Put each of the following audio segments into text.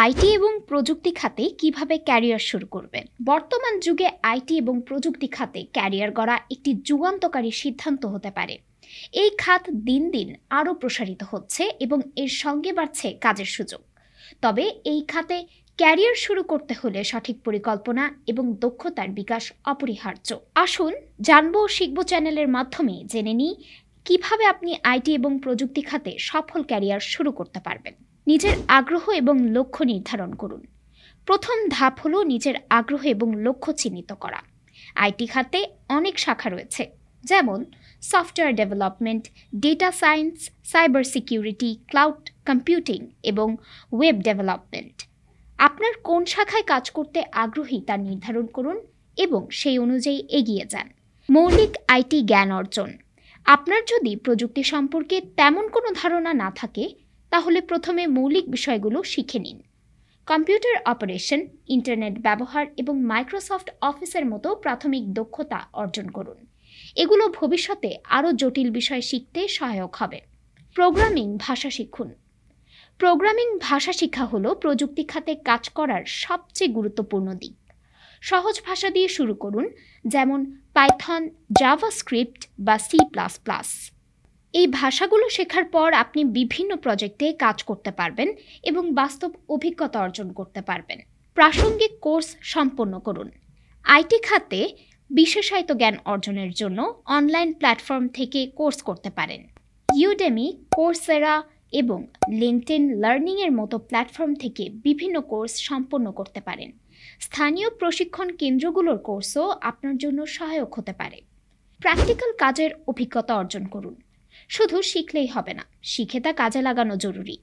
IT এবং প্রযুক্তি খাতে কিভাবে ক্যারিয়ার শুরু করবেন। বর্তমান যুগে আইটি এবং প্রযুক্তি খাতে ক্যারিয়ার গড়া একটি যুগান্তকারী সিদ্ধান্ত হতে পারে। এই খাত দিন দিন আরও প্রসারিত হচ্ছে এবং এর সঙ্গে বাড়ছে কাজের সুযোগ। তবে এই খাতে ক্যারিয়ার শুরু করতে হলে সঠিক পরিকল্পনা এবং দক্ষতার বিকাশ অপরিহার্য। আসুন জানবো ও শিখবো চ্যানেলের মাধ্যমে জেনে নিই কিভাবে আপনি আইটি এবং প্রযুক্তি খাতে সফল ক্যারিয়ার শুরু করতে পারবেন। নিজের আগ্রহ এবং লক্ষ্য নির্ধারণ করুন। প্রথম ধাপ হলো নিজের আগ্রহ এবং লক্ষ্য চিহ্নিত করা। আইটি খাতে অনেক শাখা রয়েছে, যেমন software development, data science, cyber security, cloud computing এবং ওয়েব ডেভেলপমেন্ট। আপনার কোন শাখায় কাজ করতে আগ্রহী তা নির্ধারণ করুন এবং সেই অনুযায়ী এগিয়ে যান। মৌলিক আইটি জ্ঞান অর্জন। আপনার যদি প্রযুক্তি সম্পর্কে তেমন কোনো ধারণা না থাকে, তাহলে প্রথমে মৌলিক বিষয়গুলো শিখে নিন। কম্পিউটার অপারেশন, ইন্টারনেট ব্যবহার এবং মাইক্রোসফট অফিসের মতো প্রাথমিক দক্ষতা অর্জন করুন। এগুলো ভবিষ্যতে আরও জটিল বিষয় শিখতে সহায়ক হবে। প্রোগ্রামিং ভাষা শিখুন। প্রোগ্রামিং ভাষা শেখা হলো প্রযুক্তি খাতে কাজ করার সবচেয়ে গুরুত্বপূর্ণ দিক। সহজ ভাষা দিয়ে শুরু করুন, যেমন পাইথন, জাভাস্ক্রিপ্ট বা C++। এই ভাষাগুলো শেখার পর আপনি বিভিন্ন প্রজেক্টে কাজ করতে পারবেন এবং বাস্তব অভিজ্ঞতা অর্জন করতে পারবেন। প্রাসঙ্গিক কোর্স সম্পন্ন করুন। আইটি খাতে বিশেষায়িত জ্ঞান অর্জনের জন্য অনলাইন প্ল্যাটফর্ম থেকে কোর্স করতে পারেন। ইউডেমি, কোর্সেরা এবং লিঙ্কডইন লার্নিংয়ের মতো প্ল্যাটফর্ম থেকে বিভিন্ন কোর্স সম্পন্ন করতে পারেন। স্থানীয় প্রশিক্ষণ কেন্দ্রগুলোর কোর্সও আপনার জন্য সহায়ক হতে পারে। প্র্যাকটিক্যাল কাজের অভিজ্ঞতা অর্জন করুন। শুধু শিখলেই হবে না, শিখে তা কাজে লাগানো জরুরি।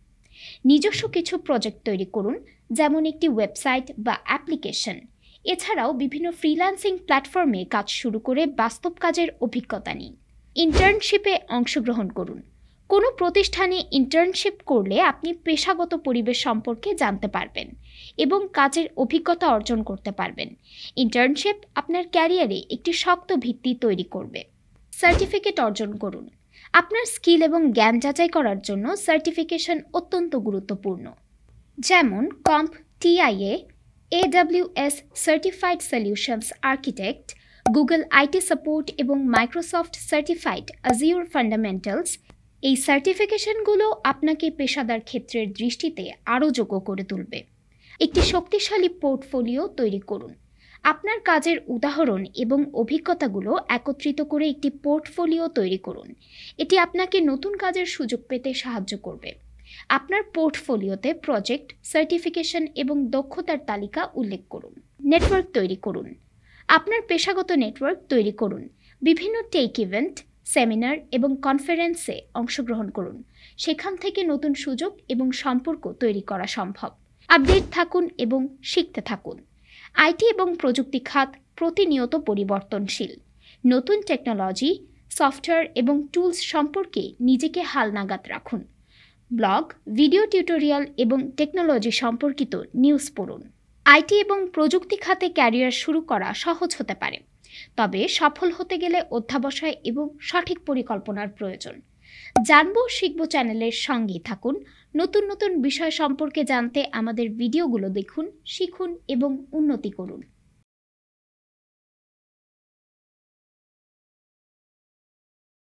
নিজস্ব কিছু প্রজেক্ট তৈরি করুন, যেমন একটি ওয়েবসাইট বা অ্যাপ্লিকেশন। এছাড়াও বিভিন্ন ফ্রিল্যান্সিং প্ল্যাটফর্মে কাজ শুরু করে বাস্তব কাজের অভিজ্ঞতা নিন। ইন্টার্নশিপে অংশগ্রহণ করুন। কোনো প্রতিষ্ঠানে ইন্টার্নশিপ করলে আপনি পেশাগত পরিবেশ সম্পর্কে জানতে পারবেন এবং কাজের অভিজ্ঞতা অর্জন করতে পারবেন। ইন্টার্নশিপ আপনার ক্যারিয়ারে একটি শক্ত ভিত্তি তৈরি করবে। সার্টিফিকেট অর্জন করুন। আপনার স্কিল এবং জ্ঞান যাচাই করার জন্য সার্টিফিকেশন অত্যন্ত গুরুত্বপূর্ণ, যেমন CompTIA, AWS certified solutions architect, Google IT support এবং মাইক্রোসফট সার্টিফাইড আজিউর ফান্ডামেন্টালস। এই সার্টিফিকেশনগুলো আপনাকে পেশাদার ক্ষেত্রের দৃষ্টিতে আরও যোগ্য করে তুলবে। একটি শক্তিশালী পোর্টফোলিও তৈরি করুন। আপনার কাজের উদাহরণ এবং অভিজ্ঞতাগুলো একত্রিত করে একটি পোর্টফোলিও তৈরি করুন। এটি আপনাকে নতুন কাজের সুযোগ পেতে সাহায্য করবে। আপনার পোর্টফোলিওতে প্রজেক্ট, সার্টিফিকেশন এবং দক্ষতার তালিকা উল্লেখ করুন। নেটওয়ার্ক তৈরি করুন। আপনার পেশাগত নেটওয়ার্ক তৈরি করুন। বিভিন্ন টেক ইভেন্ট, সেমিনার এবং কনফারেন্সে অংশগ্রহণ করুন। সেখান থেকে নতুন সুযোগ এবং সম্পর্ক তৈরি করা সম্ভব। আপডেট থাকুন এবং শিখতে থাকুন। আইটি এবং প্রযুক্তি খাত প্রতিনিয়ত পরিবর্তনশীল। নতুন টেকনোলজি, সফটওয়্যার এবং টুলস সম্পর্কে নিজেকে হালনাগাদ রাখুন। ব্লগ, ভিডিও টিউটোরিয়াল এবং টেকনোলজি সম্পর্কিত নিউজ পড়ুন। আইটি এবং প্রযুক্তি খাতে ক্যারিয়ার শুরু করা সহজ হতে পারে, তবে সফল হতে গেলে অধ্যবসায় এবং সঠিক পরিকল্পনার প্রয়োজন। জানবো শিখবো চ্যানেলের সঙ্গেই থাকুন। নতুন নতুন বিষয় সম্পর্কে জানতে আমাদের ভিডিওগুলো দেখুন, শিখুন এবং উন্নতি করুন।